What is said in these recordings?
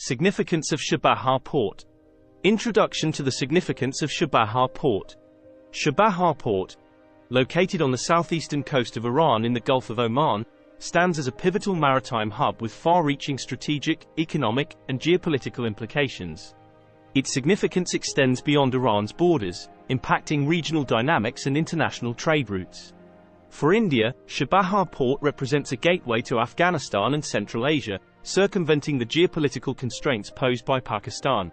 Significance of Chabahar Port. Introduction to the significance of Chabahar Port. Chabahar Port, located on the southeastern coast of Iran in the Gulf of Oman, stands as a pivotal maritime hub with far-reaching strategic, economic, and geopolitical implications. Its significance extends beyond Iran's borders, impacting regional dynamics and international trade routes. For India, Chabahar Port represents a gateway to Afghanistan and Central Asia, circumventing the geopolitical constraints posed by Pakistan.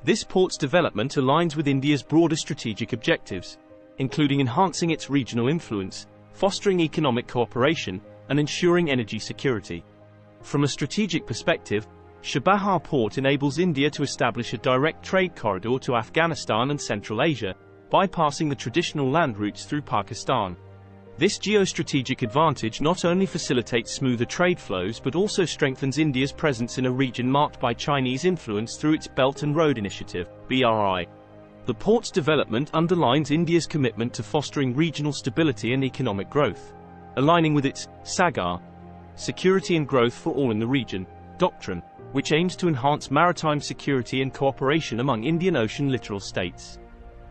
This port's development aligns with India's broader strategic objectives, including enhancing its regional influence, fostering economic cooperation, and ensuring energy security. From a strategic perspective, Chabahar Port enables India to establish a direct trade corridor to Afghanistan and Central Asia, bypassing the traditional land routes through Pakistan. This geostrategic advantage not only facilitates smoother trade flows but also strengthens India's presence in a region marked by Chinese influence through its Belt and Road Initiative, BRI. The port's development underlines India's commitment to fostering regional stability and economic growth, aligning with its SAGAR, Security and Growth for All in the Region, doctrine, which aims to enhance maritime security and cooperation among Indian Ocean littoral states.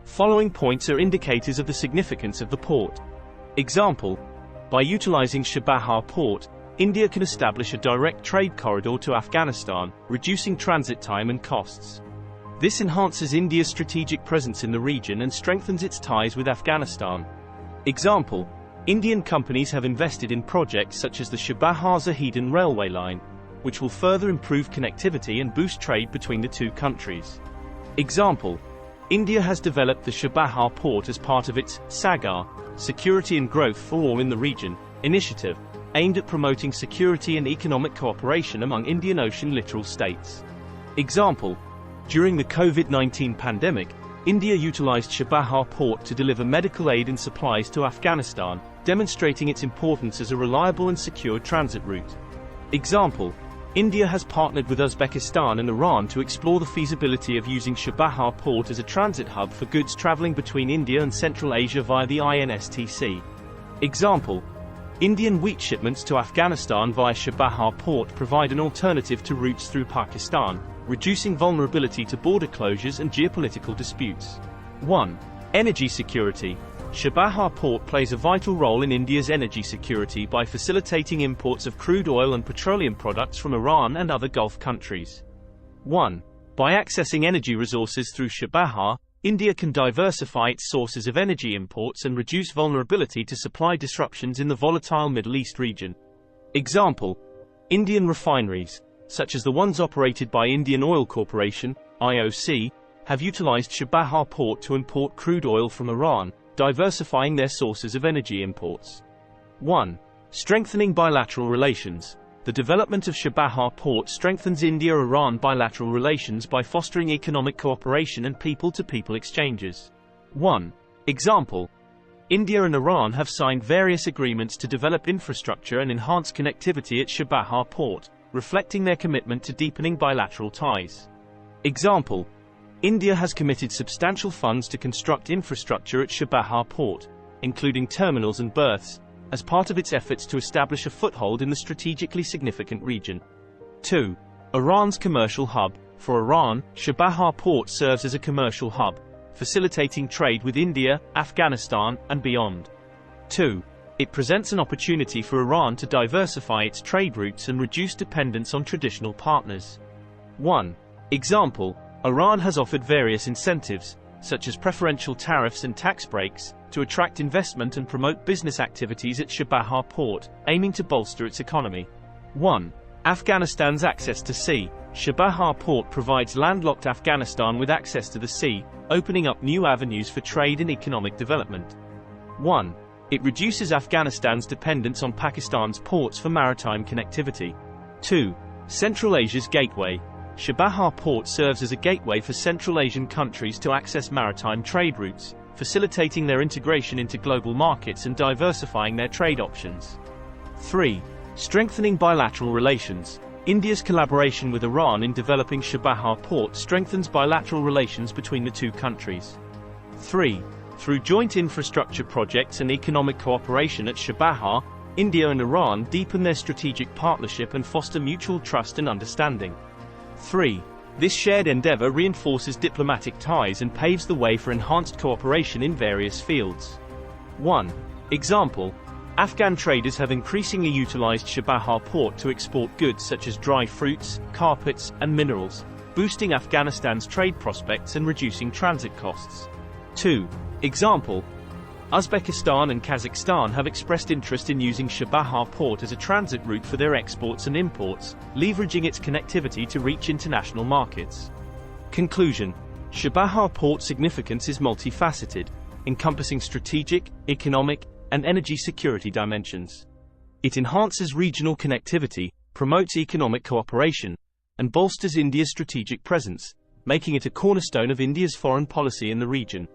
Following points are indicators of the significance of the port. Example: by utilizing Chabahar Port, India can establish a direct trade corridor to Afghanistan, reducing transit time and costs. This enhances India's strategic presence in the region and strengthens its ties with Afghanistan. Example: Indian companies have invested in projects such as the Chabahar-Zahedan railway line, which will further improve connectivity and boost trade between the two countries. Example: India has developed the Chabahar Port as part of its SAGAR, Security and Growth for All in the Region, initiative, aimed at promoting security and economic cooperation among Indian Ocean littoral states. Example: during the COVID-19 pandemic, India utilized Chabahar Port to deliver medical aid and supplies to Afghanistan, demonstrating its importance as a reliable and secure transit route. Example: India has partnered with Uzbekistan and Iran to explore the feasibility of using Chabahar Port as a transit hub for goods traveling between India and Central Asia via the INSTC. Example: Indian wheat shipments to Afghanistan via Chabahar Port provide an alternative to routes through Pakistan, reducing vulnerability to border closures and geopolitical disputes. 1. Energy security. Chabahar Port plays a vital role in India's energy security by facilitating imports of crude oil and petroleum products from Iran and other Gulf countries. 1. By accessing energy resources through Chabahar, India can diversify its sources of energy imports and reduce vulnerability to supply disruptions in the volatile Middle East region. Example: Indian refineries, such as the ones operated by Indian Oil Corporation, IOC, have utilized Chabahar Port to import crude oil from Iran, diversifying their sources of energy imports. 1. Strengthening bilateral relations. The development of Chabahar Port strengthens India-Iran bilateral relations by fostering economic cooperation and people-to-people exchanges. 1. Example: India and Iran have signed various agreements to develop infrastructure and enhance connectivity at Chabahar Port, reflecting their commitment to deepening bilateral ties. Example: India has committed substantial funds to construct infrastructure at Chabahar Port, including terminals and berths, as part of its efforts to establish a foothold in the strategically significant region. 2. Iran's commercial hub. For Iran, Chabahar Port serves as a commercial hub, facilitating trade with India, Afghanistan, and beyond. 2. It presents an opportunity for Iran to diversify its trade routes and reduce dependence on traditional partners. 1. Example: Iran has offered various incentives, such as preferential tariffs and tax breaks, to attract investment and promote business activities at Chabahar Port, aiming to bolster its economy. 1. Afghanistan's access to sea. Chabahar Port provides landlocked Afghanistan with access to the sea, opening up new avenues for trade and economic development. 1. It reduces Afghanistan's dependence on Pakistan's ports for maritime connectivity. 2. Central Asia's gateway. Chabahar Port serves as a gateway for Central Asian countries to access maritime trade routes, facilitating their integration into global markets and diversifying their trade options. 3. Strengthening bilateral relations. India's collaboration with Iran in developing Chabahar Port strengthens bilateral relations between the two countries. 3. Through joint infrastructure projects and economic cooperation at Chabahar, India and Iran deepen their strategic partnership and foster mutual trust and understanding. 3. This shared endeavor reinforces diplomatic ties and paves the way for enhanced cooperation in various fields. 1. Example: Afghan traders have increasingly utilized Chabahar Port to export goods such as dry fruits, carpets, and minerals, boosting Afghanistan's trade prospects and reducing transit costs. 2. Example: Uzbekistan and Kazakhstan have expressed interest in using Chabahar Port as a transit route for their exports and imports, leveraging its connectivity to reach international markets. Conclusion: Chabahar Port's significance is multifaceted, encompassing strategic, economic, and energy security dimensions. It enhances regional connectivity, promotes economic cooperation, and bolsters India's strategic presence, making it a cornerstone of India's foreign policy in the region.